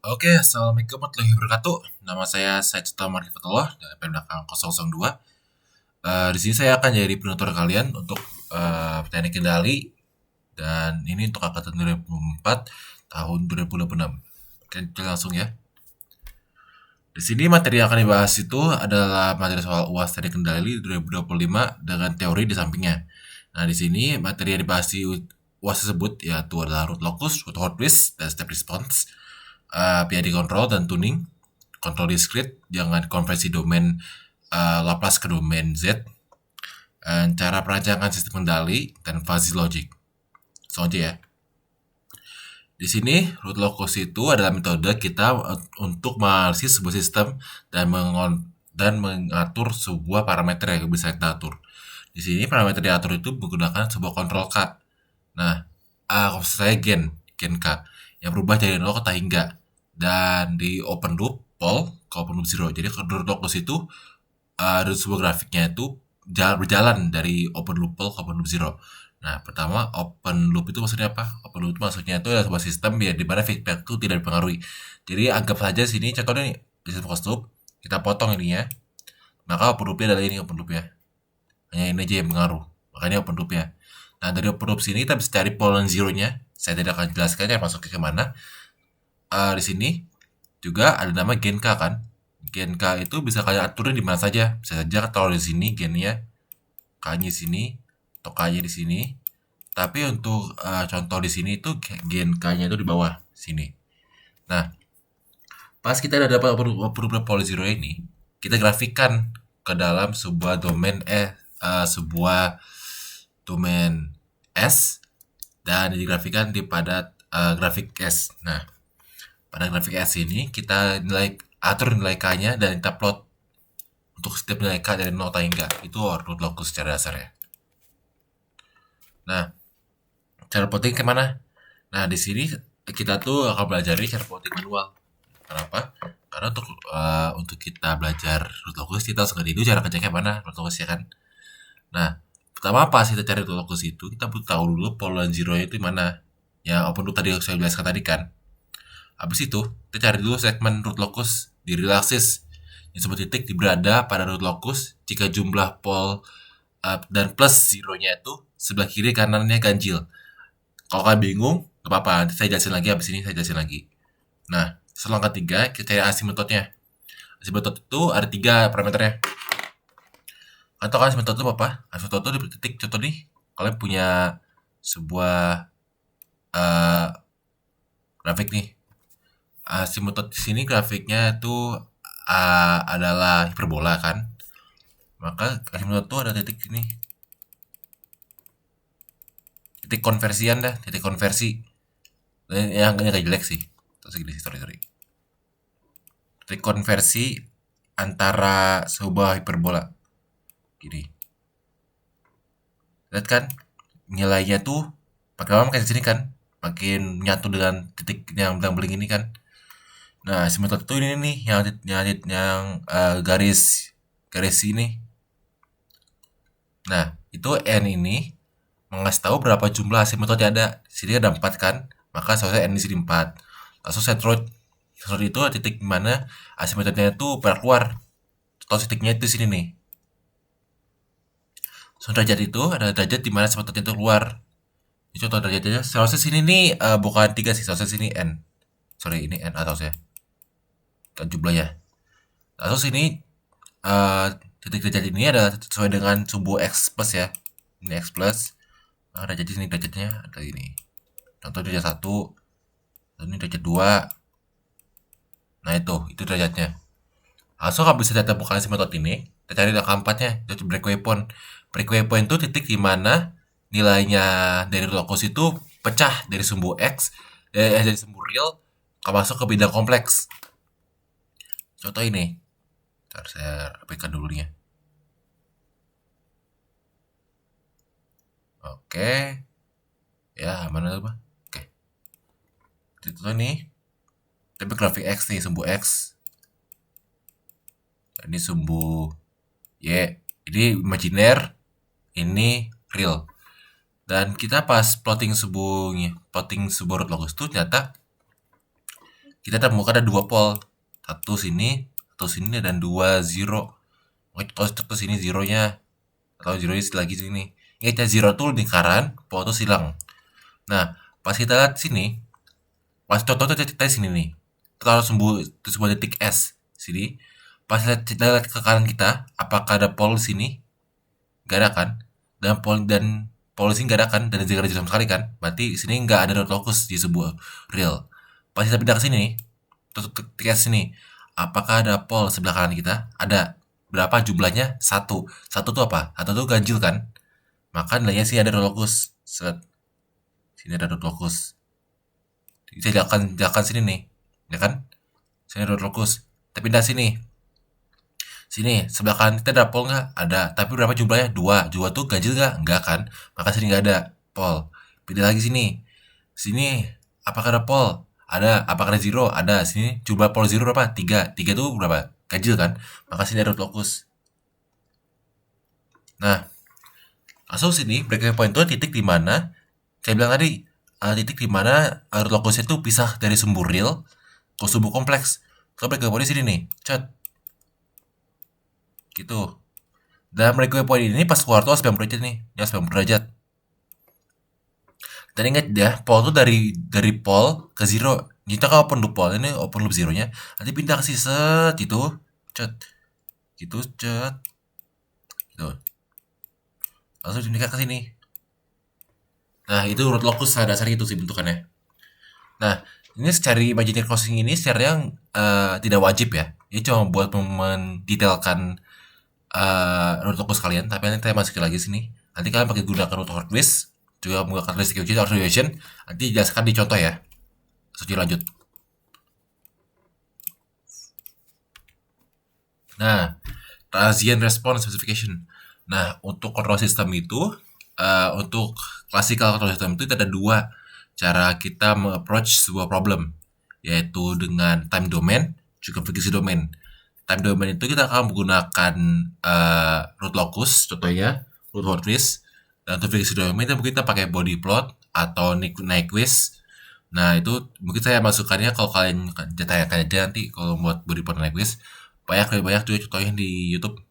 Oke, Assalamualaikum warahmatullahi wabarakatuh. Nama saya Said Sultan Marifatullah dari belakang 002. Di sini saya akan jadi penutur kalian untuk teknik kendali dan ini untuk angkatan 2004 tahun 2026. Oke, kita langsung ya. Di sini materi yang akan dibahas itu adalah materi soal UAS teknik kendali 2025 dengan teori di sampingnya. Nah, di sini materi yang dibahas di UAS tersebut yaitu adalah root locus, root hotwist, dan step response, PID control dan tuning, kontrol discrete, jangan konversi domain Laplace ke domain Z, dan cara perancangan sistem kendali, dan fuzzy logic. Langsung aja ya. Di sini, root locus itu adalah metode kita untuk menganalisis sebuah sistem dan mengatur sebuah parameter yang bisa kita atur. Di sini parameter diatur itu menggunakan sebuah kontrol K. Nah, maksud saya gen K yang berubah dari 0 ke tak hingga. Dan di open loop pole ke open loop zero. Jadi root locus itu ada sebuah grafiknya itu berjalan dari open loop pole ke open loop zero. Nah, pertama open loop itu maksudnya apa? Open loop itu maksudnya itu adalah sebuah sistem ya di mana feedback itu tidak dipengaruhi. Jadi anggap saja sini contohnya nih di sistem closed loop kita potong ini ya. Maka open loopnya adalah ini open loopnya. Hanya ini aja yang mengaruh. Makanya open loopnya. Nah, dari open loop sini kita bisa cari pole dan zero-nya. Saya tidak akan jelaskan ya masuknya kemana. Di sini juga ada nama gen K kan. Gen K itu bisa kalian aturin di mana saja. Bisa saja taruh di sini gennya, K-nya di sini, atau K-nya di sini. Tapi untuk contoh di sini itu gen K-nya itu di bawah sini. Nah, pas kita udah dapat open poly zero ini, kita grafikkan ke dalam sebuah domain sebuah domain S dan digrafikkan di pada grafik S. Nah, pada grafik S ini kita atur nilai K-nya dan kita plot untuk setiap nilai K dari 0 hingga. Itu root locus secara dasar ya. Nah, cara plotting kemana? Nah, di sini kita tuh akan belajar cara plotting manual. Kenapa? Karena untuk kita belajar root locus kita harus ngerti dulu cara kerjanya mana root locus ya kan. Nah, pertama pas kita cari root locus itu kita butuh tahu dulu pole dan zero itu mana. Ya open loop tadi yang saya jelaskan tadi kan. Habis itu kita cari dulu segmen root locus di real axis yang sebuah titik berada pada root locus jika jumlah pole dan plus zero-nya itu sebelah kiri kanannya ganjil. Kalau kalian bingung, gak apa-apa. Nanti saya jelasin lagi, habis ini saya jelasin lagi. Nah, setelah ketiga, kita cari asimptotnya. Asimptot itu ada 3 parameternya. Atau kan asimptot itu apa? Asimptot itu di titik, contoh nih, kalian punya sebuah grafik nih. Asimptot di sini grafiknya itu adalah hiperbola kan. Maka asimptot itu ada titik ini. Titik konversian dah, titik konversi. Yang agak jelek sih. Terus gini, sorry. Titik konversi antara sebuah hiperbola. Gini. Lihat kan? Nilainya tuh makin lama makin sini kan? Makin nyatu dengan titik yang beling ini kan? Nah, si metode itu ini nih yang garis ini. Nah, itu n ini mengasih tahu berapa jumlah asimptot yang ada. Di sini ada 4 kan? Maka seharusnya n di sini 4. Langsung centroid itu titik mana asimptotnya itu pada keluar. Atau titiknya itu sini nih. So, derajat itu ada derajat di mana asimptotnya itu keluar. Ini contoh derajatnya. Seharusnya sini nih bukan 3 sih, seharusnya sini n. Sorry, ini n atau saya. Dan jumlahnya. Lalu sini titik derajat ini adalah sesuai dengan sumbu x plus ya. Ini x plus. Nah, derajat ini derajatnya ada ini. Contoh derajat 1. Ini derajat 2. Nah, itu derajatnya. Langsung kalau bisa data bukan asimptot ini, kita cari angka 4-nya, itu breakaway point. Breakaway point itu titik di mana nilainya dari locus itu pecah dari sumbu x, dari sumbu real, masuk ke bidang kompleks. Contoh ini. Ntar saya rapikan dulu nih ya. Oke. Ya, mana tuh, Pak? Oke. Itu nih. Tapi grafik X nih, sumbu X. Ini sumbu Y. Ini imajiner, ini real. Dan kita pas plotting sebuah root locus itu ternyata kita temukan ada 2 pole. Satu sini dan 2 zero. Oke, kalau sini zeronya atau zero lagi sini. Ingat ya, zero tuh lingkaran, pole tuh silang. Nah, pas kita lihat sini, pas contohnya kita sini nih. Kita harus sebuah titik S sini. Pas kita lihat ke kanan kita, apakah ada pole sini? Gak ada kan? Dan pole sini gak ada kan? Dan gak ada sama sekali kan? Berarti di sini gak ada dot locus di sebuah real. Pas kita pindah ke sini, titik S sini, apakah ada pole sebelah kanan kita? Ada. Berapa jumlahnya? 1. 1 tuh apa? 1 tuh ganjil kan? Maka nilainya sih ada dot locus. Set. Sini ada dot locus. Saya jalan sini nih, ya kan? Sini ada dot locus. Kita pindah sini. Sini, sebelah kanan kita ada pole nggak? Ada. Tapi berapa jumlahnya? 2. 2 tuh ganjil nggak? Nggak kan? Maka sini nggak ada pole. Pindah lagi sini. Sini, apakah ada pole? Ada. Apakah ada zero? Ada. Sini jumlah pole zero berapa? 3. 3 tuh berapa? Ganjil kan? Maka sini ada dot locus. Nah, langsung sini breakaway point itu titik di mana saya bilang tadi, titik di mana dot locusnya itu pisah dari sumbu real ke sumbu kompleks. Kalau breakaway point di sini nih, cat. Gitu. Dan breakaway point ini pas keluar tuh 90 derajat nih, ya 90 derajat. Dan ingat ya, pole tuh dari pole ke zero. Kita kan open loop pole, ini open loop zeronya. Nanti pindah ke sini set itu, cet. Gitu, cet. Gitu. Langsung pindah ke sini. Nah, itu root locus dasar itu sih bentukannya. Nah, ini secara imaginary crossing ini secara tidak wajib ya. Ini cuma buat mendetailkan root locus kalian, tapi nanti saya masukin lagi sini. Nanti kalian pakai gunakan root hardware, juga menggunakan list observation. Nanti jelaskan di contoh ya. Lanjut lanjut. Nah, transient response specification. Nah, untuk control system itu, untuk classical control system itu ada 2 cara kita approach sebuah problem, yaitu dengan time domain, juga frequency domain. Time domain itu kita akan menggunakan root locus, contohnya root hardware. Dan untuk frequency domain itu mungkin kita pakai body plot atau Nyquist. Nah, itu mungkin saya masukkannya kalau kalian tanyakan aja nanti kalau buat body plot Nyquist. Lebih banyak juga contohnya di YouTube.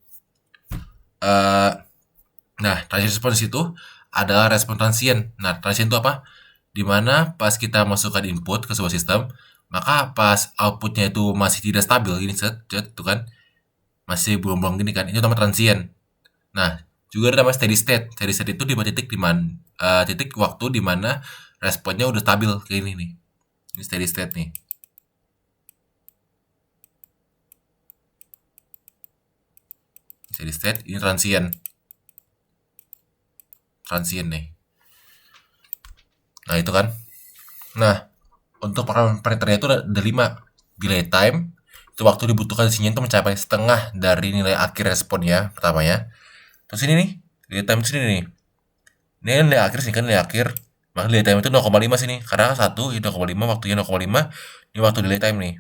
Nah, transient response itu adalah respon transient. Nah, transient itu apa? Dimana pas kita masukkan input ke sebuah sistem, maka pas outputnya itu masih tidak stabil, gini set, tuh kan, masih belum gini kan, itu namanya transient. Nah, juga ada namanya steady state. Steady state itu di titik titik waktu di mana responnya udah stabil kayak ini nih. Ini steady state nih. Steady state, ini transient. Transient nih. Nah, itu kan. Nah, untuk parameternya itu ada 5. Delay time, itu waktu dibutuhkan sinyal itu mencapai setengah dari nilai akhir responnya, pertamanya. Terus ini nih, delay time sini nih. Ini nilai akhir sih kan, nilai akhir. Maka delay time itu 0,5 sini. Karena 1, ini 0,5, waktunya 0,5. Ini waktu delay time nih.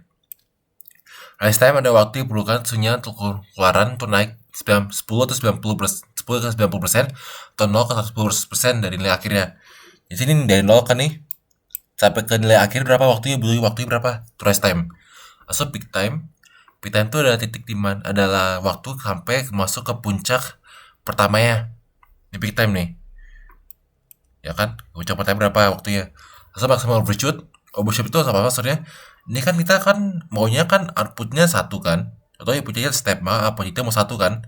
Rise time ada waktu yang diperlukan sinyal untuk keluaran untuk naik 10 atau 90%, 10 ke 90%, atau 0 ke 100% dari nilai akhirnya. Di sini dari 0 kan nih, sampai ke nilai akhir berapa waktunya, berapa? Rise time. So peak time itu adalah titik dimana adalah waktu sampai masuk ke puncak pertamanya. Ini peak time nih. Ya kan? Puncak pertama berapa waktunya? So maksimal overshoot itu apa maksudnya? Ini kan kita kan maunya kan outputnya 1 kan, atau inputnya step, maka outputnya mau 1 kan.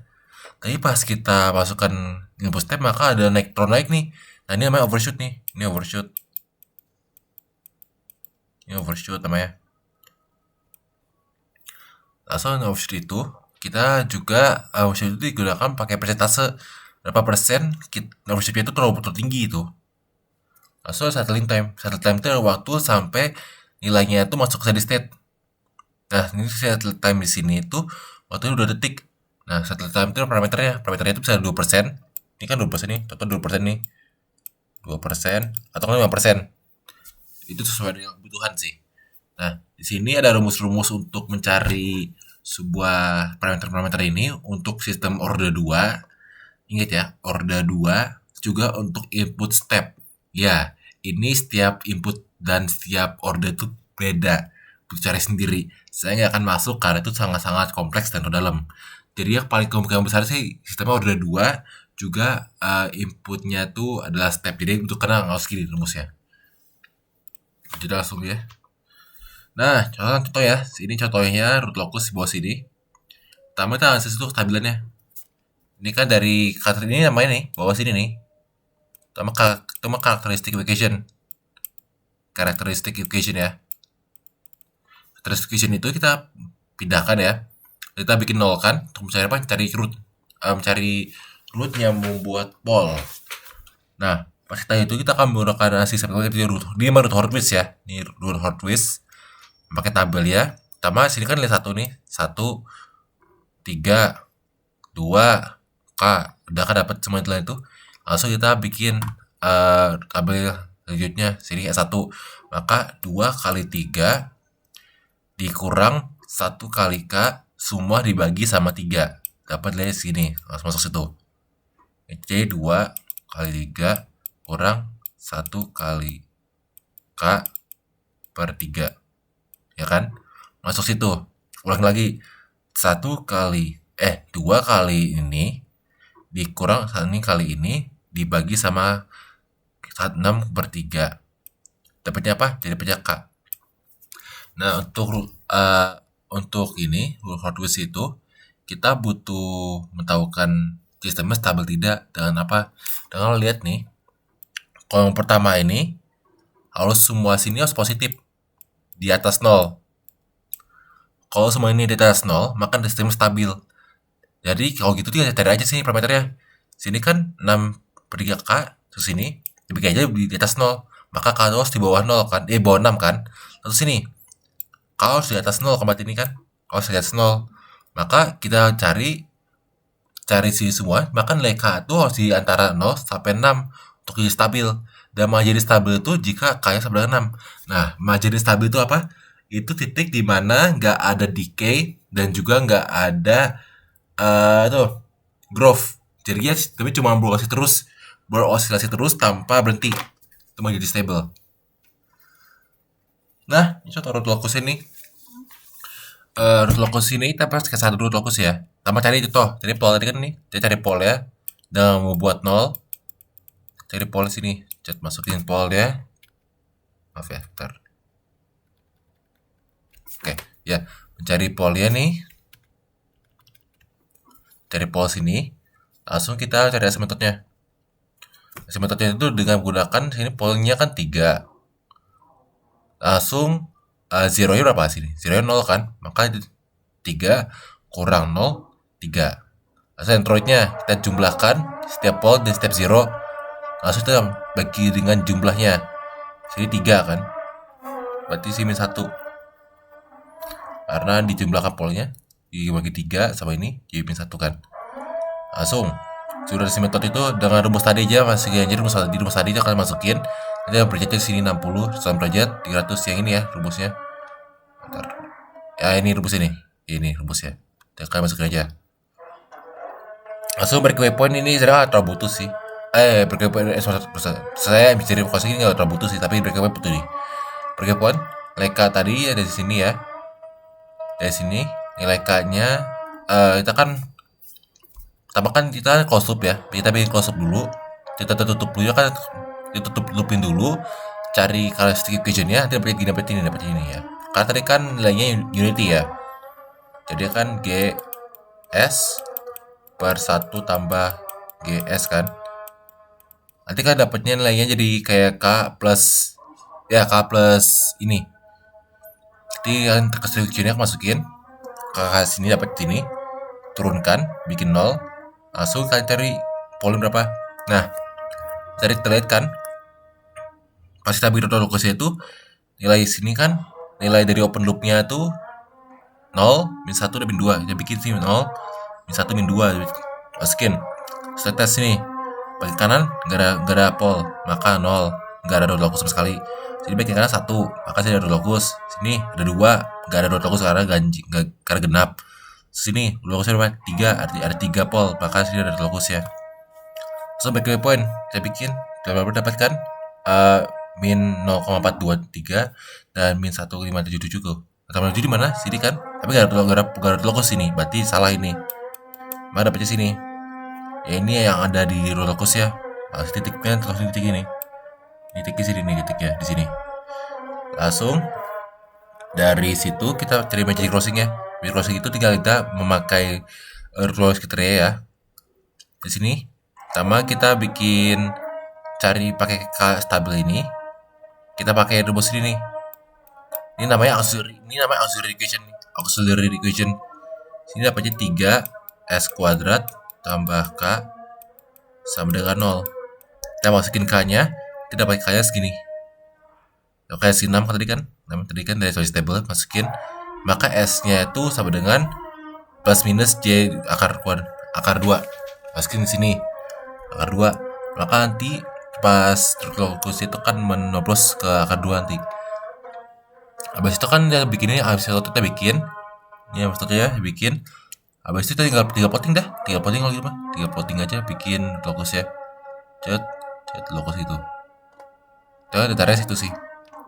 Tapi pas kita masukkan input step maka ada naik nih. Nah, ini namanya overshoot nih. Ini overshoot namanya. Langsung overshoot itu kita juga overshoot itu digunakan pakai persentase berapa persen overshootnya itu terlalu tinggi itu. Langsung settling time itu waktu sampai nilainya itu masuk ke steady state. Nah, ini settling time di sini itu waktunya 2 detik. Nah, settling time itu parameternya itu bisa 2%. Ini kan 2% nih, total 2% nih. 2% atau 5%. Itu sesuai dengan kebutuhan sih. Nah, di sini ada rumus-rumus untuk mencari sebuah parameter-parameter ini untuk sistem order 2. Ingat ya, order 2 juga untuk input step. Ya, ini setiap input dan setiap order itu beda. cari sendiri. Saya nggak akan masuk karena itu sangat-sangat kompleks dan dalam. Jadi yang paling kemungkinan besar sih sistemnya udah dua, juga inputnya tuh adalah step. Jadi untuk karena nggak usah gini rumusnya. Jadi langsung ya. Nah, contoh ya. Ini contohnya root locus di bawah sini. Pertama kita analisis itu kestabilannya. Ini kan dari karakter ini namanya nih, bawah sini nih. Pertama karakteristik equation. Karakteristik equation ya. Karakteristik equation itu kita pindahkan ya. Kita bikin nol kan, untuk mencari apa? Cari root. Mencari root yang membuat pol. Nah, pas kita itu kita akan menggunakan sistem root. Ini root Horowitz ya. Ini root Horowitz. Pakai tabel ya. Pertama sini kan lihat 1 nih. 1 3 2 K. Udah kan dapat semua itu. Langsung kita bikin tabel selanjutnya. Sini S1. Maka 2 kali 3 dikurang 1 kali K semua dibagi sama 3. Dapat dari sini. Langsung masuk situ. Jadi 2 kali 3 kurang 1 kali K per 3. Ya kan? Masuk situ. Ulang lagi. 2 kali ini dikurang 1 kali ini dibagi sama 6 per 3. Dapatnya apa? Jadi dapatnya K. Nah, untuk ini, rule Horowitz itu, kita butuh mentahukan sistemnya stabil tidak dengan apa? Dengan lihat nih, kalau yang pertama ini, harus semua sini harus positif. Di atas 0. Kalau semua ini di atas 0, maka sistem stabil. Jadi kalau gitu dia cari aja sih parameternya. Sini kan 6 per 3K, terus sini dibagi aja di atas 0. Maka K harus di bawah 0 kan, bawah 6 kan. Terus sini, K harus di atas 0 kembat ini kan. K harus di atas 0. Maka kita cari sini semua, maka nilai K itu harus di antara 0 sampai 6 untuk jadi stabil. Dan menjadi stabil itu jika K-nya sama dengan 6. Nah, menjadi stabil itu apa? Itu titik di mana nggak ada decay dan juga nggak ada growth. Jadi ya, tapi cuma berosilasi terus tanpa berhenti. Itu menjadi stable. Nah, ini contoh root locus ini. Root locus ini kita pasti ke satu root locus ya. Tambah cari contoh. Jadi pol tadi kan nih, kita cari pol ya. Dan mau buat 0. Cari pol sini. Masukin pol ya. Maaf ya, bentar. Oke, ya. Mencari polnya nih. Cari pol sini. Langsung kita cari asymptotnya. Asymptotnya itu dengan menggunakan sini polnya kan 3. Langsung zero-nya berapa sini? Zero-nya 0 kan? Maka 3 kurang 0, 3. Langsung centroidnya kita jumlahkan setiap pol dan setiap zero. Langsung kita bagi dengan jumlahnya. Sini 3 kan? Berarti sini 1. Karena dijumlahkan polnya dibagi 3 sama ini jadi min 1 kan. Langsung sudah si metode itu dengan rumus tadi aja masukin aja rumus tadi aja kalian masukin. Nanti derajatnya sini 60 derajat 300 yang ini ya rumusnya. Bentar. Ya ini rumus ini. Ini rumusnya. Kalian masukin aja. Langsung breakaway point ini saya terlalu butuh sih. Breakaway point saya mencari kos ini nggak terlalu butuh sih, tapi breakaway butuh nih. Breakaway point nilai K tadi ada di sini ya. Dari sini nilai K-nya kita kan tambahkan kita close loop ya. Kita bikin close loop dulu. Kita tutup dulu ya kan. Ditutup loopin dulu, cari karakteristik equation-nya, nanti dapat ini ya. Karena tadi kan nilainya unity ya. Jadi kan GS per 1 tambah GS kan. Nanti kan dapatnya nilainya jadi kayak K plus ini. Jadi yang karakteristik equation-nya masukin ke sini dapat sini, turunkan, bikin 0, langsung kalian cari polim berapa. Nah, cari terlihat kan pas kita bikin root locusnya itu nilai sini kan nilai dari open loopnya tuh 0, min 1, dan min 2. Kita bikin sini 0, min 1, min 2 masukin. Setelah tes sini bagi kanan nggak ada pol, maka 0, nggak ada root locus sama sekali. Jadi bagi kanan 1, maka sini ada root locus. Sini ada 2, nggak ada root locus karena genap. Sini root locusnya berapa? 3, ada 3 pol, maka sini ada root locus ya. So breakaway point saya bikin dapatkan min 0,423 dan min 1,577 tuh. Tambah 7 di mana? Sini kan? Tapi gak ada logo sini. Berarti salah ini. Mana dapetnya sini? Ya ini yang ada di rollercoaster ya. Pas titiknya terus titik ini. Titik di sini nih titiknya di sini. Langsung dari situ kita cari magic crossing ya. Magic crossing itu tinggal kita memakai roller criteria ya. Di sini pertama kita bikin cari pakai stabil ini. Kita pakai rumus ini nih. Ini namanya auxiliary equation. Auxiliary equation. Sini dapatnya 3 S kuadrat tambah K sama dengan 0. Kita masukin K-nya, kita pakai K-nya segini. Oke, si 6 tadi kan? Tadi kan dari source table masukin. Maka S-nya itu sama dengan plus minus J akar 2. Masukin di sini. Akar 2. Maka nanti pas terus itu kan menobros ke akar 2 nanti. Habis itu kan kita bikin ini, habis itu kita bikin. Ini maksudnya ya, bikin. Habis itu tinggal 3 plotting dah. 3 plotting kalau gitu mah. 3 plotting aja bikin locus ya. Cet locus itu. Itu datarnya situ sih.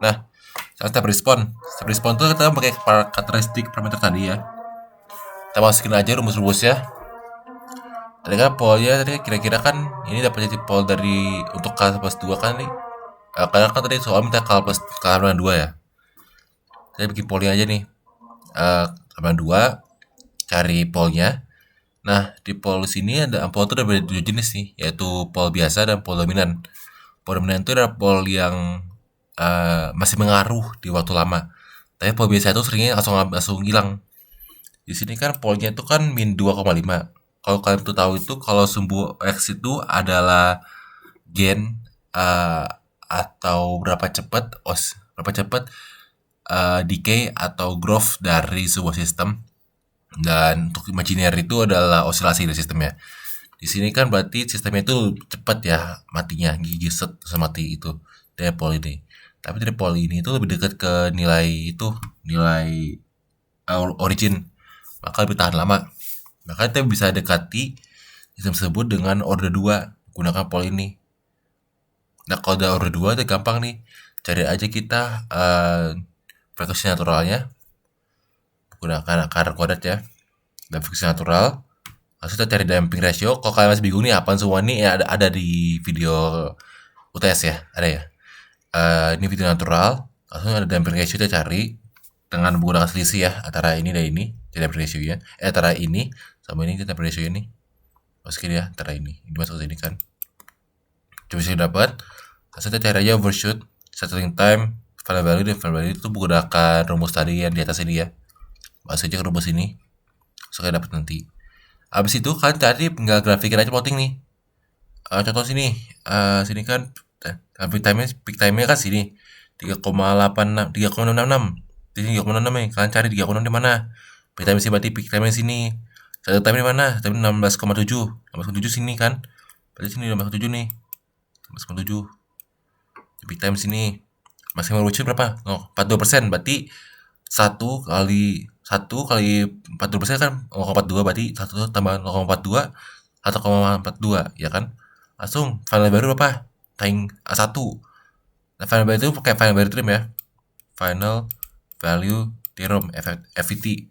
Nah, step respon. Step respon tuh kita pakai karakteristik parameter tadi ya. Kita masukin aja rumus-rumusnya. Tadi kan polnya tadi kira-kira kan ini dapat jadi pol dari untuk K plus 2 kan nih. Karena kan tadi soal minta K plus K plus 2 ya. Saya bikin polnya aja nih. K plus 2 cari polnya. Nah, di pol sini ada pol itu ada dua jenis nih, yaitu pol biasa dan pol dominan. Pol dominan itu adalah pol yang masih mengaruh di waktu lama. Tapi pol biasa itu seringnya langsung hilang. Di sini kan polnya itu kan min 2,5. Kalau kalian tuh tahu itu kalau sumbu X itu adalah gen atau berapa cepat decay atau growth dari sebuah sistem. Dan untuk imajiner itu adalah osilasi dari sistemnya. Di sini kan berarti sistemnya itu cepat ya matinya, gigi set mati itu dari pol ini. Tapi dari pol ini itu lebih dekat ke nilai origin, maka lebih tahan lama. Maka kita bisa dekati sistem tersebut dengan order 2 gunakan pol ini. Nah, kalau udah order 2 itu gampang nih. Cari aja kita frekuensi naturalnya gunakan akar kuadrat ya, dan frekuensi natural. Langsung kita cari damping ratio. Kalau kalian masih bingung nih apaan semua nih ya, ada di video UTS ya, ada ya. Ini video natural. Langsung ada damping ratio, kita cari dengan menggunakan selisih ya antara ini dan ini. Jadi damping ratio ya. Antara ini sama ini kita damping ratio ini. Masukin ya antara ini. Ini masuk ke sini kan. Coba saya dapat. Langsung kita cari aja overshoot, settling time, final value, dan final value itu menggunakan rumus tadi yang di atas ini ya. Masuk aja ke rumus ini. Saya dapat nanti. Abis itu kalian tadi tinggal grafikin aja plotting nih. Contoh sini. Sini kan peak time-nya kan sini 3,66 3,66. Di sini 3,66 nih. Kalian cari 3,6 di mana? Peak time sini berarti peak time sini. Satu time di mana? Time 16,7. 16,7 sini kan. Berarti sini 16,7 nih. 16,7. Peak time sini. Maksimal lucu berapa? 42%. Berarti 1 kali 42% kan 0,42, berarti 1 tambah 0,42 1,42 ya kan. Langsung final value berapa? Time 1. Nah, final value itu pakai final value theorem ya. Final value theorem FVT,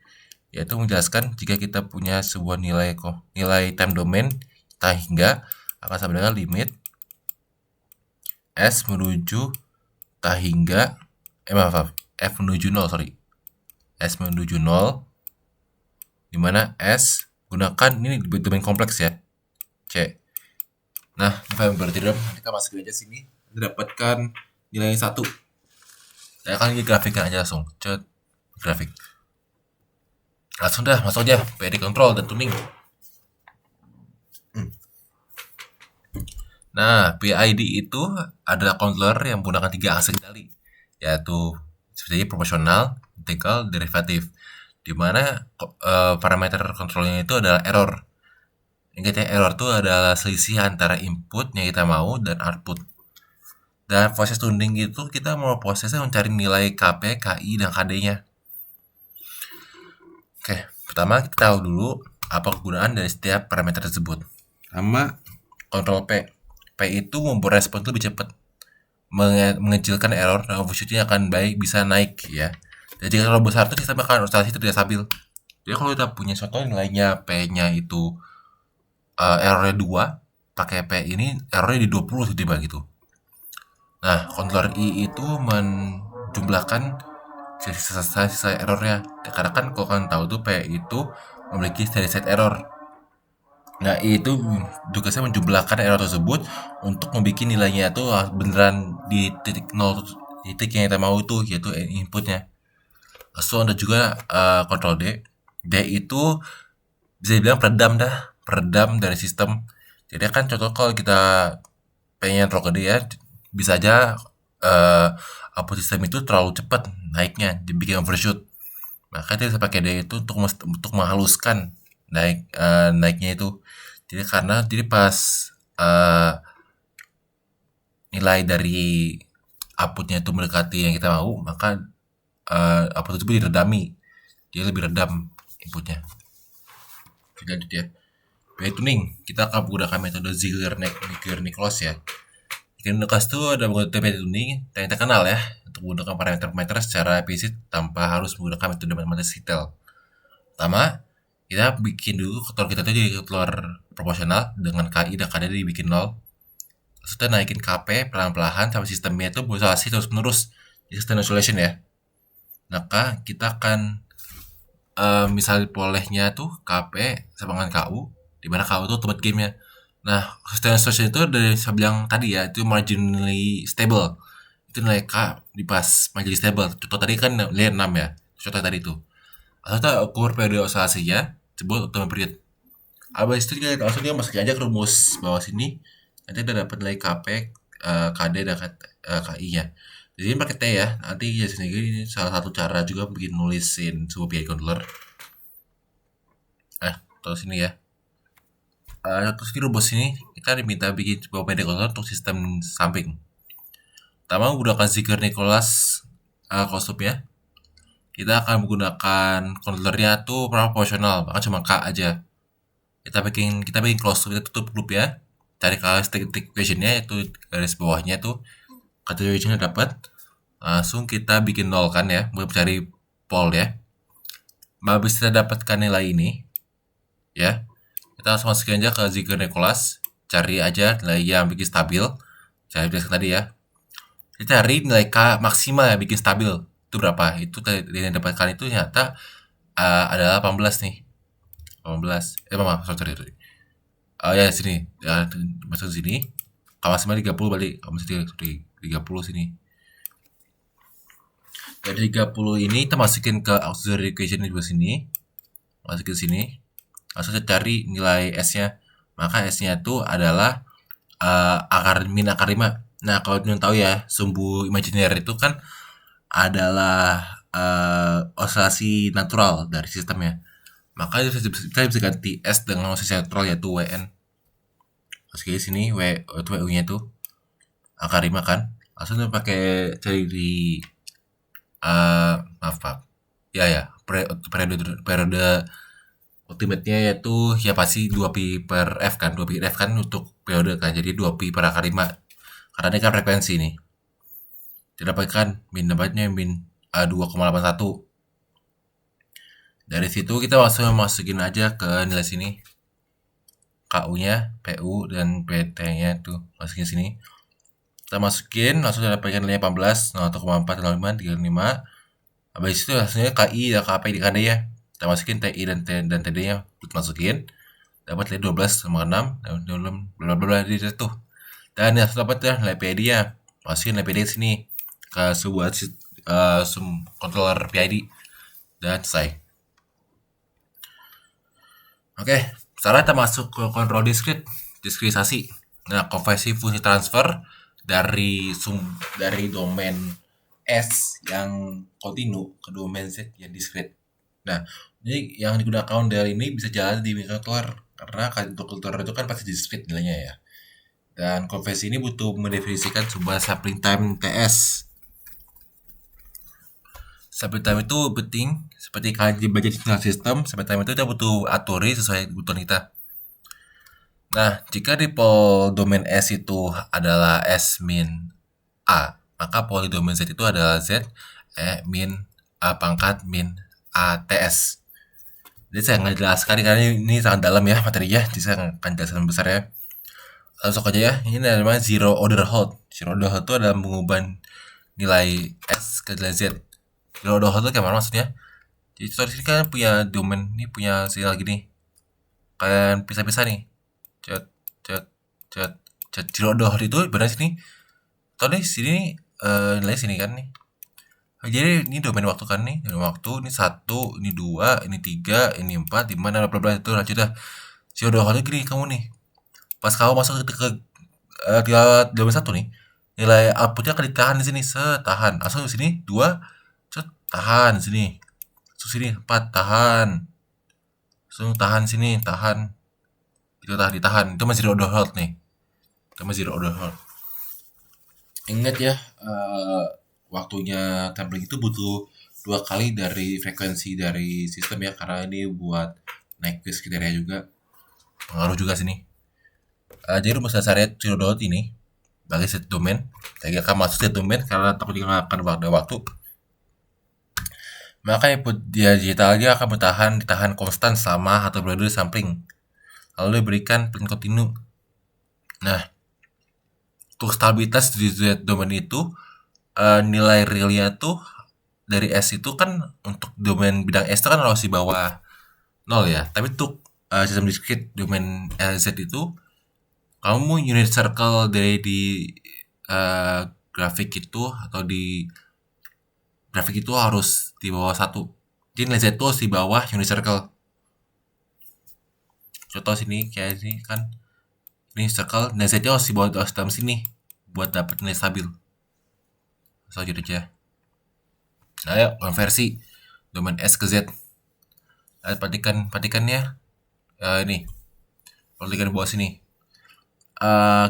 yaitu menjelaskan jika kita punya sebuah nilai time domain hingga akan sama dengan limit S menuju hingga F menuju 0, S menuju 0, dimana S gunakan ini domain kompleks ya, C. Nah, final value theorem kita masukin aja sini, dapatkan nilai 1. Saya akan grafikkan aja langsung, grafik. Langsung dah, masuk aja PID control dan tuning. Nah, PID itu adalah controller yang menggunakan 3 akses kendali, yaitu seperti proporsional, integral, derivatif, di mana parameter kontrolnya itu adalah error. Yang kita error itu adalah selisih antara input yang kita mau dan output. Dan proses tuning itu kita mau prosesnya mencari nilai KP, KI, dan KD-nya. Oke, pertama kita tahu dulu apa kegunaan dari setiap parameter tersebut. Pertama, kontrol P. P itu membuat respon itu lebih cepat, mengecilkan error, dan overshootnya akan bisa naik ya. Dan jika terlalu besar itu sistem akan oscilasi tidak stabil. Jadi kalau kita punya contoh nilainya P-nya itu errornya 2, pakai P ini errornya di 20 tiba gitu. Nah, controller I itu menjumlahkan sisa errornya. Karena kan kalau kalian tahu tuh P itu memiliki steady state error. Nah, I itu tugasnya menjumlahkan error tersebut untuk membuat nilainya itu beneran di titik 0, titik yang kita mau itu, yaitu inputnya. So, ada juga control D. D itu bisa dibilang peredam dari sistem. Jadi kan contoh kalau kita pengen roll ke D ya, bisa aja output sistem itu terlalu cepat naiknya, dibikin overshoot. Maka kita bisa pakai D itu untuk menghaluskan naiknya itu. Jadi pas nilai dari outputnya itu mendekati yang kita mau, maka output tersebut diredami, dia lebih redam inputnya. Lanjut ya. PI tuning, kita akan menggunakan metode Ziegler-Nichols ya. Ziegler-Nichols itu ada metode PI tuning yang terkenal ya, untuk menggunakan parameter-parameter secara implisit tanpa harus menggunakan metode matematis detail. Pertama, kita bikin dulu keluar kita itu jadi keluar proporsional dengan KI dan KD dibikin 0. Terus kita naikin KP pelan-pelan sampai sistemnya itu beroscilasi terus-menerus. Jadi standard oscillation ya. Maka kita akan misal polehnya tuh KP sama dengan KU, di mana KU itu tempat gamenya. Nah, standard oscillation itu dari saya bilang tadi ya, itu marginally stable. Itu nilai K di pas marginally stable. Contoh tadi kan nilai 6 ya, contoh tadi itu. Atau kita ukur periode oscilasinya, sebut time period. Abis itu kita langsung dia masukin aja ke rumus bawah sini. Nanti kita dapat nilai KP, KD, dan KI-nya. Jadi ini pakai T ya. Nanti ya sendiri ini salah satu cara juga bikin nulisin sebuah PID controller. Terus sini ya. Terus di rumus ini kita diminta bikin sebuah PID controller untuk sistem samping. Pertama menggunakan Ziegler-Nichols konsepnya. Kita akan menggunakan controllernya tuh proporsional, maka cuma K aja. Kita bikin close loop, kita tutup loop ya. Cari characteristic equation-nya itu garis bawahnya tuh characteristic equation-nya dapat. Langsung kita bikin 0 kan ya, mau cari pole ya. Habis kita dapatkan nilai ini ya. Kita langsung masukin aja ke Ziegler-Nichols, cari aja nilai yang bikin stabil. Saya bilang tadi ya. Kita cari nilai K maksimal yang bikin stabil. Itu berapa? Itu yang dapatkan itu ternyata adalah 18 nih. 18. Maaf, sorry. Ya sini. Ya, masuk sini. K maksimal 30 balik. Sorry, 30 sini. Dari 30 ini kita masukin ke auxiliary equation di sini. Masukin sini. Langsung kita cari nilai S-nya. Maka S-nya itu adalah akar 5. Nah, kalau kalian tahu ya, sumbu imajiner itu kan adalah oscilasi natural dari sistemnya. Maka kita bisa ganti S dengan oscilasi natural yaitu WN. Masukin sini itu WU-nya itu akar 5 kan. Langsung kita pakai cari di maaf Pak. Ya, periode ultimate-nya yaitu ya pasti 2pi per F kan. 2pi per F kan untuk periode kan. Jadi 2pi per akar 5. Karena ini kan frekuensi nih. Kita dapatkan min dapatnya min 2,81. Dari situ kita langsung masukin aja ke nilai sini. KU-nya, PU, dan PT-nya tuh masukin sini. Kita masukin, langsung dapatkan nilai 18, 0,4, 0,5, 35. Habis itu hasilnya KI dan KP di KD ya. Kita masukin TI dan TD-nya, kita masukin. Dapat nilai 12 sama 6, dan bla di situ. Dan yang dapat ya nilai PID-nya. Masukin nilai PID sini ke sebuah controller PID dan selesai. Oke, sekarang kita masuk ke kontrol diskrisasi. Nah, konversi fungsi transfer dari domain S yang kontinu ke domain Z yang diskrit. Nah, ini yang digunakan dari ini bisa jalan di microcontroller karena untuk controller itu kan pasti diskrit nilainya ya. Dan konversi ini butuh mendefinisikan sebuah sampling time TS. Sampling time itu penting, seperti kalian dibaca di tengah sistem, sampling time itu kita butuh aturi sesuai kebutuhan kita. Nah, jika di pol domain S itu adalah S min A, maka pol di domain Z itu adalah Z min pangkat min ATS. Jadi saya nggak jelaskan karena ini sangat dalam ya materinya, jadi saya akan jelaskan besar ya. Langsung aja ya, ini namanya zero order hold. Zero order hold itu adalah mengubah nilai S ke nilai Z. Zero order hold itu kayak mana maksudnya? Jadi contoh di sini kan punya domain, ini punya sinyal gini. Kalian pisah-pisah nih. Cet, cet, cet, cet. Zero order hold itu benar sini. Atau nih sini nilai sini kan nih. Jadi ini domain waktu kan nih, domain waktu ini 1, ini 2, ini 3, ini 4, 5, 6, bla bla itu lanjut dah. Zero order hold gini kamu nih. Pas kamu masuk ke domain 1 nih, nilai outputnya akan ditahan di sini, setahan. Langsung di sini 2, cet, tahan sini. Langsung sini 4, tahan. Langsung tahan sini, tahan. Itu tahan ditahan. Itu masih zero order hold nih. Itu masih zero order hold. Ingat ya, waktunya tablet itu butuh 2 kali dari frekuensi dari sistem ya, karena ini buat naik base kriteria juga. Pengaruh juga sini. Jadi rumus dasarnya zero order hold ini bagi set domain, saya akan masuk set domain karena takut akan waktu. Maka input dia digitalnya akan ditahan konstan selama atau periode sampling. Lalu diberikan print continue. Nah, untuk stabilitas di Z domain itu nilai realnya tuh dari S itu kan untuk domain bidang S itu kan harus di bawah 0 ya. Tapi untuk sistem discrete domain Z itu kamu unit circle dari di grafik itu atau di grafik itu harus di bawah 1. Jadi nilai Z itu harus di bawah unit circle. Contoh sini kayak ini kan ini circle, nilai Z nya harus di bawah dalam sini buat dapat nilai stabil. Saja aja. Saya konversi domain S ke Z. Perhatikannya ini. Perhatikan di bawah sini.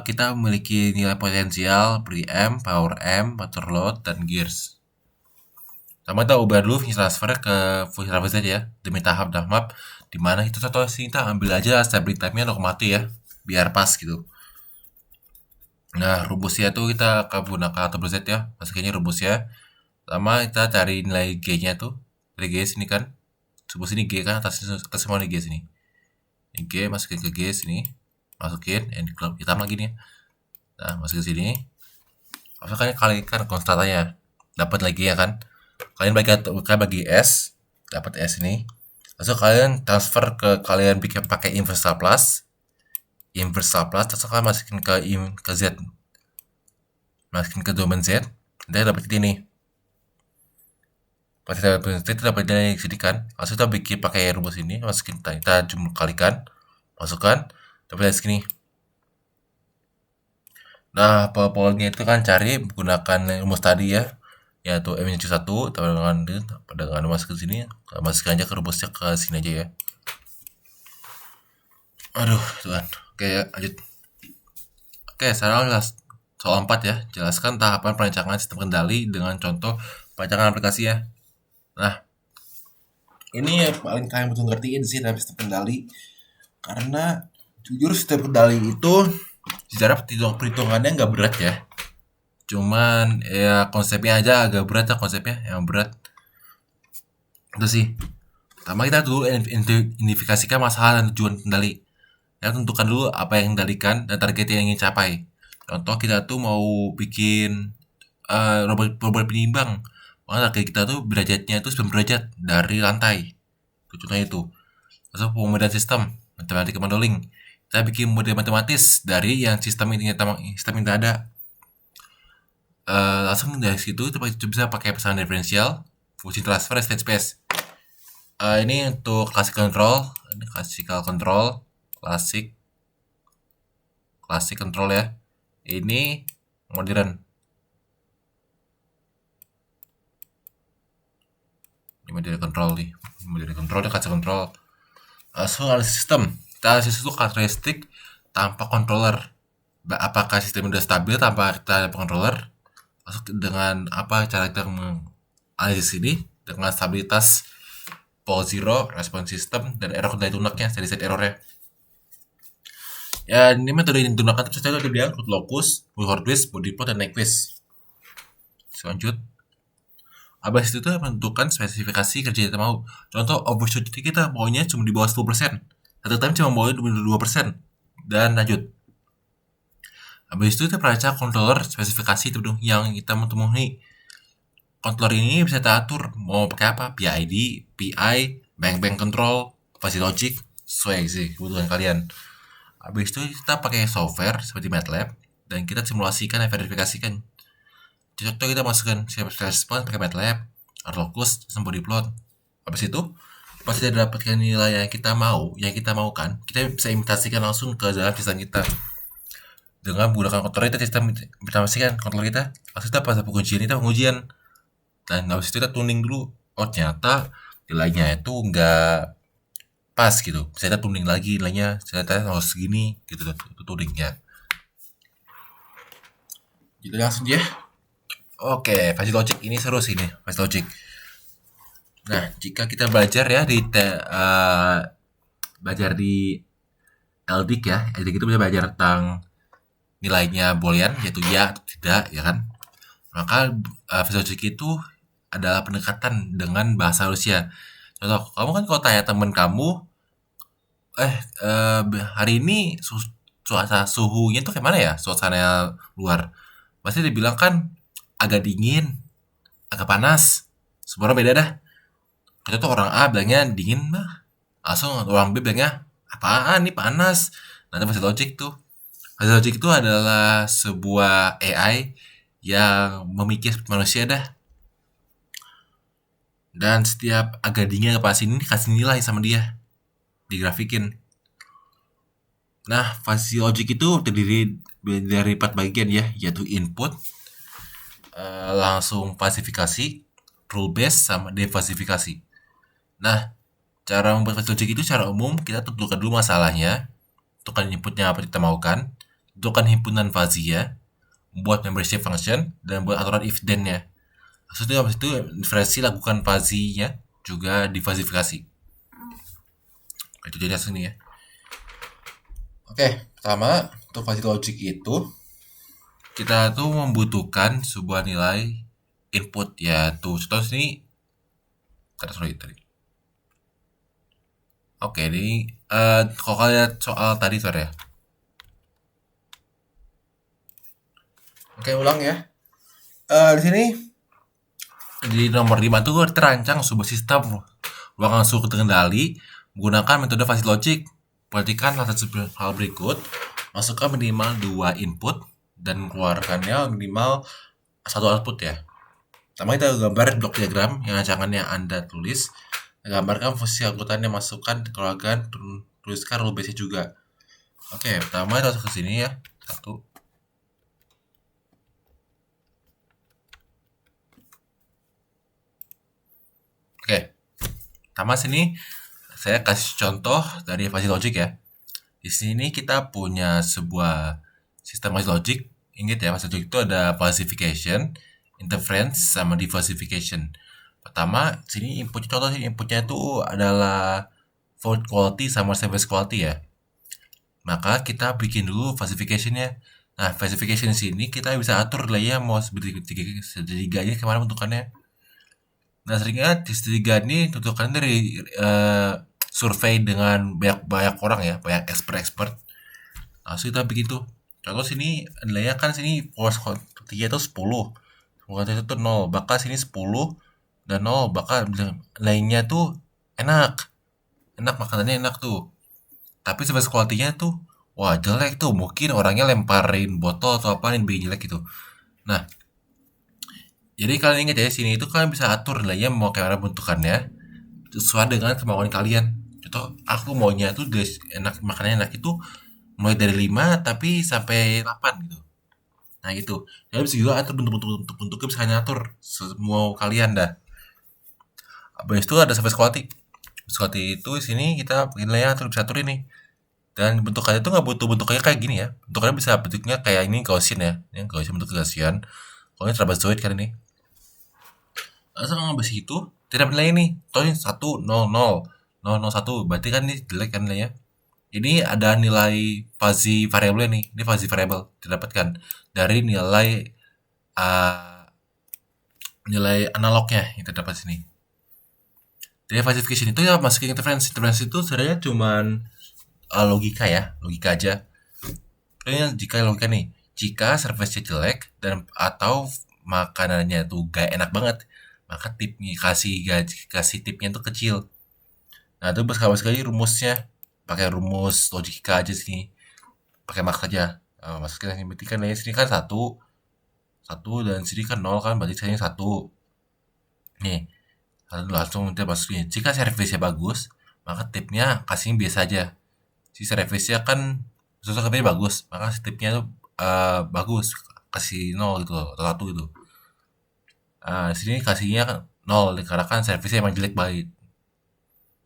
Kita memiliki nilai potensial, preamp, power amp, motor load, dan gears. Pertama kita ubah dulu fungsi transfer ke fungsi transfer Z ya, demi tahap map, di mana itu contoh sini kita ambil aja stability type-nya 0,1 ya, biar pas gitu. Nah, rumusnya tuh kita akan gunakan tabel Z ya, masukinnya rumusnya. Pertama kita cari nilai G-nya tuh, nilai G sini kan, rumus ini G kan, atas ke semua nih G sini. Ini G masukin ke G sini, masukin, yang hitam lagi nih. Nah, masukin sini. Masukkan kalikan konstantanya, dapat lagi ya kan. Kalian bagi S, dapat S ini. Langsung kalian transfer ke kalian bikin pakai inverse Laplace, terus kalian masukin ke Z, masukin ke domain Z, dan dapat ini. Pas kita dapat nilai sini kan, langsung kita bikin pakai rumus ini, masukin kita jumlah kalikan, masukkan, dapat dari sini. Nah, powernya itu kan cari menggunakan rumus tadi ya, yaitu M-1 dengan masuk ke sini, masukkan aja ke rumusnya ke sini aja ya. Aduh, Tuhan. Oke, lanjut. Oke, sekarang soal 4 ya. Jelaskan tahapan perancangan sistem kendali dengan contoh perancangan aplikasi ya. Nah, ini yang paling kalian butuh ngertiin sih dalam sistem kendali. Karena jujur sistem kendali itu secara perhitungannya nggak berat ya. Cuman ya konsepnya aja agak berat ya, konsepnya yang berat. Itu sih. Pertama kita dulu identifikasikan masalah dan tujuan kendali. Ya, tentukan dulu apa yang kendalikan dan target yang ingin capai. Contoh kita tuh mau bikin robot penyimbang. Maka target kita tuh derajatnya itu 9 derajat dari lantai. Itu contohnya itu. Lalu pemodel sistem, matematika modeling. Kita bikin model matematis dari yang sistem yang ada. Langsung dari situ kita bisa pakai pesanan diferensial, fungsi transfer, state space. Ini untuk classical control, classic control ya. Ini modern. Ini modern control nih. Modern control dan classic control. Langsung ada sistem. Kita analisis itu karakteristik tanpa controller. Apakah sistem udah stabil tanpa kita controller? Masuk dengan apa cara kita menganalisis ini dengan stabilitas pole zero, respon sistem, dan error kendali tunaknya, steady state errornya. Ya, ini metode yang digunakan terus saja udah bilang root locus, full hard twist, body plot, dan neck twist. Lanjut. Habis itu tuh menentukan spesifikasi kerja yang kita mau. Contoh overshoot kita maunya cuma di bawah 10%. Satu time cuma mau 2%. Dan lanjut. Habis itu kita periksa controller spesifikasi itu dong yang kita mau temui. Controller ini bisa kita atur mau pakai apa, PID, PI, bank control, fuzzy logic, sesuai sih kebutuhan kalian. Habis itu kita pakai software seperti MATLAB dan kita simulasikan dan verifikasikan. Contoh kita masukkan response pakai MATLAB, Arlocus, dan bodyplot. Habis itu pas kita dapatkan nilai yang kita maukan, kita bisa imitasikan langsung ke dalam sistem kita. Dengan menggunakan controller kita sistem imitasikan controller kita. Lalu kita pas pengujian dan habis itu kita tuning dulu. Oh ternyata nilainya itu nggak pas gitu. Bisa kita tuning lagi nilainya, ternyata harus segini gitu itu tuningnya. Jadi langsung ya. Oke, fuzzy logic ini seru sih nih, fuzzy logic. Nah, jika kita belajar ya belajar di LDIC ya, LDIC itu bisa belajar tentang nilainya boolean yaitu ya atau tidak ya kan. Maka fuzzy logic itu adalah pendekatan dengan bahasa Rusia. Contoh, kamu kan kalau tanya temen kamu, hari ini suhunya tuh kayak mana ya suasana luar? Pasti dibilang kan agak dingin, agak panas. Sebenarnya beda dah. Kita tuh orang A bilangnya dingin mah, langsung orang B bilangnya apaan nih panas. Nanti fuzzy logic tuh. Fuzzy logic itu adalah sebuah AI yang memikir seperti manusia dah. Dan setiap agak dingin ke panas ini kasih nilai sama dia, digrafikin. Nah, fuzzy logic itu terdiri dari 4 bagian ya, yaitu input, langsung falsifikasi, rule base, sama defalsifikasi. Nah, cara membuat fuzzy logic itu secara umum kita tentukan dulu masalahnya, tentukan inputnya apa kita maukan, tentukan himpunan fuzzy ya, buat membership function, dan buat aturan if then-nya. Maksudnya habis itu inferensi lakukan fuzzy-nya juga difalsifikasi. Itu jadi sini ya. Oke, pertama untuk fuzzy logic itu kita tuh membutuhkan sebuah nilai input yaitu contoh sini tadi. Oke, ini kalau kalian soal tadi tuh ya. Oke, ulang ya. Di sini di nomor 5 tuh terancang sebuah sistem ruangan suhu terkendali menggunakan metode fuzzy logic. Perhatikan hal berikut. Masukkan minimal 2 input dan keluarkannya minimal 1 output ya. Pertama kita gambar blok diagram yang rancangannya Anda tulis. Gambarkan fungsi angkutan yang masukkan, keluarkan, tuliskan rule base juga. Oke, pertama kita masuk ke sini ya. 1. Oke. Pertama sini saya kasih contoh dari fuzzy logic ya. Di sini kita punya sebuah sistem fuzzy logic. Ingat ya, fuzzy logic itu ada falsification, interference, sama defalsification. Pertama, sini inputnya contoh sini inputnya itu adalah void quality sama service quality ya. Maka kita bikin dulu falsification-nya. Nah, falsification di sini kita bisa atur layer mau segitiganya kemana bentukannya. Nah, seringnya di segitiga ini tentukan dari survei dengan banyak orang ya, banyak expert. Nah, kita bikin tuh. Contoh sini nilainya kan sini force 3 itu 10. Kemudian itu 0, bakal sini 10 dan 0 bakal nilainya tuh enak. Enak makanannya enak tuh. Tapi service quality-nya tuh wah jelek tuh. Mungkin orangnya lemparin botol atau apa yang bikin jelek gitu. Nah, jadi kalian ingat ya sini itu kalian bisa atur nilainya mau kayak mana bentukannya sesuai dengan kemauan kalian. Contoh aku maunya tuh enak makanannya enak itu mulai dari 5 tapi sampai 8 gitu. Nah gitu. Kalian bisa juga atur bentuknya bisa kalian atur semua kalian dah. Habis itu ada service quality. Service quality itu di sini kita bikin nilainya atur bisa atur ini. Dan bentukannya itu nggak butuh bentuknya kayak gini ya. Bentuknya bisa bentuknya kayak ini Gaussian ya. Ini Gaussian bentuk Gaussian. Kalau ini trapezoid kan ini. Langsung habis itu tidak nilai ini. Toh 1 0 0 0 1 berarti kan ini jelek kan nilainya. Ini ada nilai fuzzy variable nih. Ini fuzzy variable didapatkan dari nilai nilai analognya yang terdapat sini. Dari falsification itu ya masukin interference. Interference itu sebenarnya cuman logika ya, logika aja. Kayaknya jika logika nih, jika service-nya jelek dan atau makanannya tuh gak enak banget, maka tipnya kasih tipnya tuh kecil. Nah itu sekali rumusnya pakai rumus logika aja sini, pakai max aja. Masukin ini berarti kan sini kan satu, dan sini kan nol kan, berarti sini satu. Nih, langsung kita masukin. Jika service-nya bagus, maka tipnya kasihnya biasa aja. Si service-nya kan susah katanya bagus, maka si tipnya tuh bagus, kasih nol gitu atau satu gitu. Sini kasihnya nol karena kan service-nya emang jelek banget.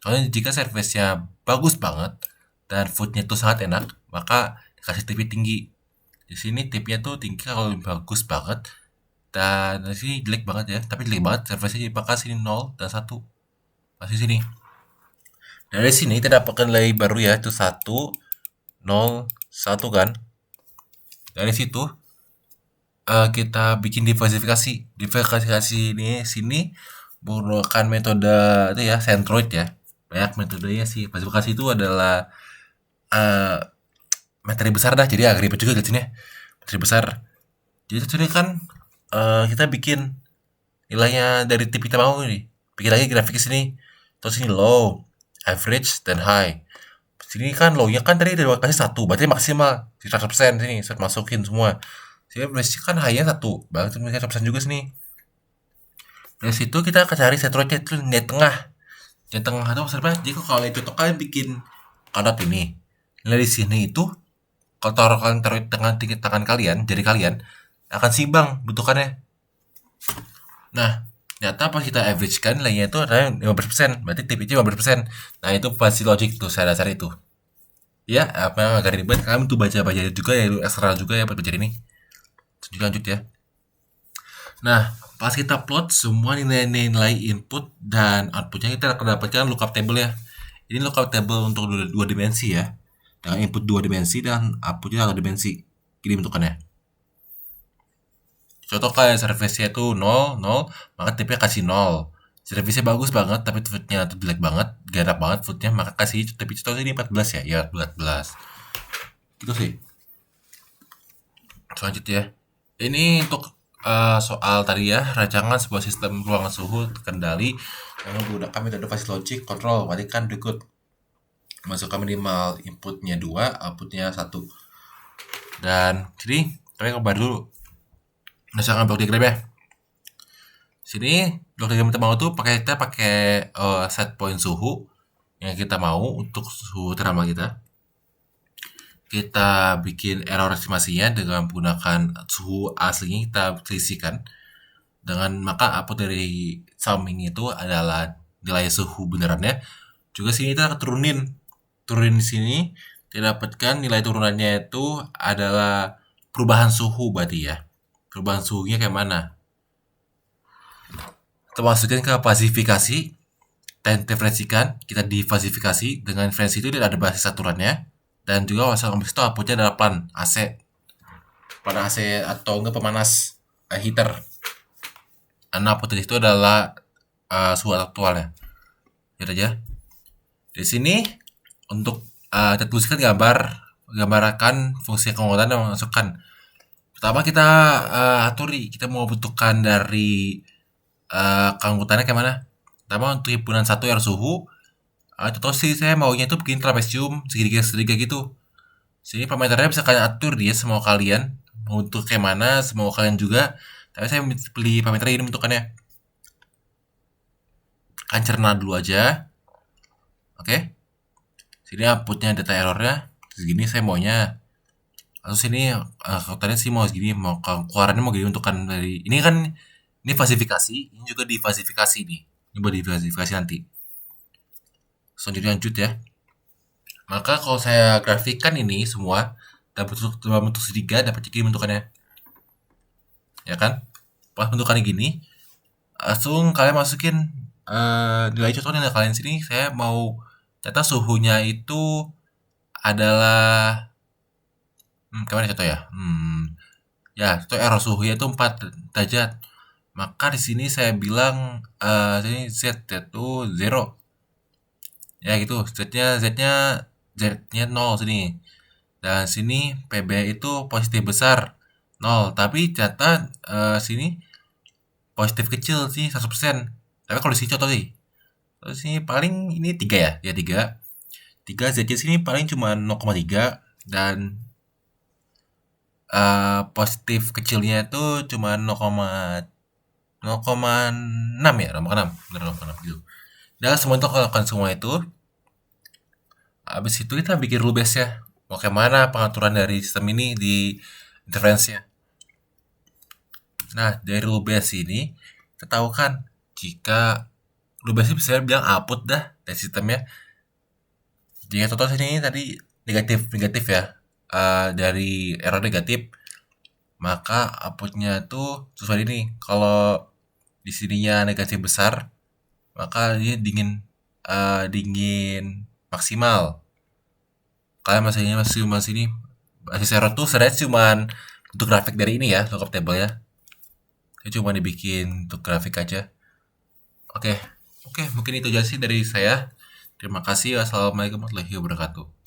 Soalnya jika service-nya bagus banget dan food-nya tuh sangat enak, maka dikasih tipnya tinggi. Di sini tipnya tuh tinggi kalau bagus banget, dan di sini jelek banget ya, tapi jelek banget service-nya, maka sini 0 dan 1. Masih sini. Dari sini kita dapatkan nilai baru ya, itu 1, 0, 1 kan. Dari situ kita bikin diversifikasi. Diversifikasi ini sini menggunakan metode itu ya, centroid ya. Banyak metodenya sih. Diversifikasi itu adalah materi besar dah, jadi agak ribet juga jadinya. Materi besar. Jadi itu kan kita bikin nilainya dari tip kita mau nih. Bikin lagi grafik sini. Terus ini low, average, dan high. Sini kan low-nya kan tadi udah kasih 1, berarti maksimal 100% sini, saya masukin semua. Sini berarti kan high-nya 1, berarti 100% juga sini. Dari situ kita akan cari centroidnya itu di tengah. Di tengah itu maksudnya jika kalau itu kalian bikin kadot ini. Nilai di sini itu kalau kalian taruh di tangan kalian, jari kalian akan seimbang bentukannya. Nah, ternyata pas kita average kan nilainya itu adalah 15%, berarti tipnya 15%. Nah, itu pasti logik tuh, saya dasar itu. Ya, apa yang agak ribet, kalian tuh baca-baca juga ya, eksternal juga ya buat belajar ini. Lanjut ya. Nah, pas kita plot semua nilai-nilai input dan outputnya, kita akan dapatkan lookup table ya. Ini lookup table untuk dua dimensi ya. Dengan input 2 dimensi dan outputnya 1 dimensi. Ini bentukannya. Contoh kayak service-nya itu 0, 0, maka tipnya kasih 0. Service-nya bagus banget, tapi food-nya tuh jelek banget, gak enak banget food-nya, maka kasih tapi contoh ini 14 ya, ya 14. Gitu sih. Selanjutnya, ini untuk soal tadi ya, rancangan sebuah sistem ruangan suhu terkendali yang menggunakan metode phase logic control. Berarti kan berikut, masukkan minimal inputnya 2, outputnya 1. Dan jadi, kalian coba dulu misalkan blok diagram ya. Sini blok diagram kita mau tuh kita pakai set point suhu yang kita mau untuk suhu thermal kita. Kita bikin error estimasinya dengan menggunakan suhu aslinya kita selisihkan. Maka output dari summing itu adalah nilai suhu benerannya. Juga sini kita turunin di sini, kita dapatkan nilai turunannya itu adalah perubahan suhu berarti ya. Perubahan suhunya kayak mana? Kita masukin ke falsifikasi, kita diferensikan, kita difalsifikasi dengan diferensi itu ada basis aturannya, dan juga wasal kompleks itu outputnya adalah plan AC atau enggak pemanas heater. Karena output itu adalah suhu aktualnya. Lihat aja. Di sini untuk kita tuliskan gambarkan fungsi keanggotaan yang masukkan. Pertama kita aturi, kita mau butuhkan dari keanggotaannya kayak mana. Pertama untuk himpunan 1 R suhu, atau sih saya maunya itu bikin trapesium segitiga gitu. Sini parameternya bisa kalian atur dia semau kalian, mau untuk kayak mana semau kalian juga. Tapi saya pilih parameter ini bentukannya. Kan cerna dulu aja. Oke. Sini outputnya data errornya segini, saya maunya. Atau sini tadi sih mau segini, mau keluarannya mau gini untukkan dari ini kan, ini falsifikasi, ini juga difalsifikasi nih. Ini buat difalsifikasi nanti. Selanjutnya lanjut ya. Maka kalau saya grafikkan ini semua dalam bentuk segitiga, dapat jadi bentukannya. Ya kan? Pas bentukannya gini, langsung kalian masukin nilai contohnya kalian sini. Saya mau catat suhunya itu adalah kemana contoh ya? Ya, contoh error suhunya itu 4 derajat. Maka di sini saya bilang ini Z itu 0. Ya gitu, Z-nya 0 sini. Dan sini PB itu positif besar 0, tapi catat sini positif kecil sih 100%. Tapi kalau di sini contoh sih. Terus sini paling ini 3 ya, ya 3. 3 Z sini paling cuma 0,3 dan positif kecilnya itu cuma 0,6 ya, 0,6, bener 0,6 gitu. Dan semua itu kalau lakukan semua itu, habis itu kita bikin rule base ya. Bagaimana pengaturan dari sistem ini di interference-nya. Nah, dari rule base ini, kita tahu kan jika rule base ini bisa bilang output dah dari sistemnya. Jika total ini tadi negatif ya, dari error negatif, maka outputnya tuh sesuai ini. Kalau di sininya negatif besar, maka dia dingin maksimal. Kalian masih ini basis error tuh sebenarnya cuman untuk grafik dari ini ya, lookup table ya. Ini cuma dibikin untuk grafik aja. Oke, mungkin itu aja sih dari saya. Terima kasih. Wassalamualaikum warahmatullahi wabarakatuh.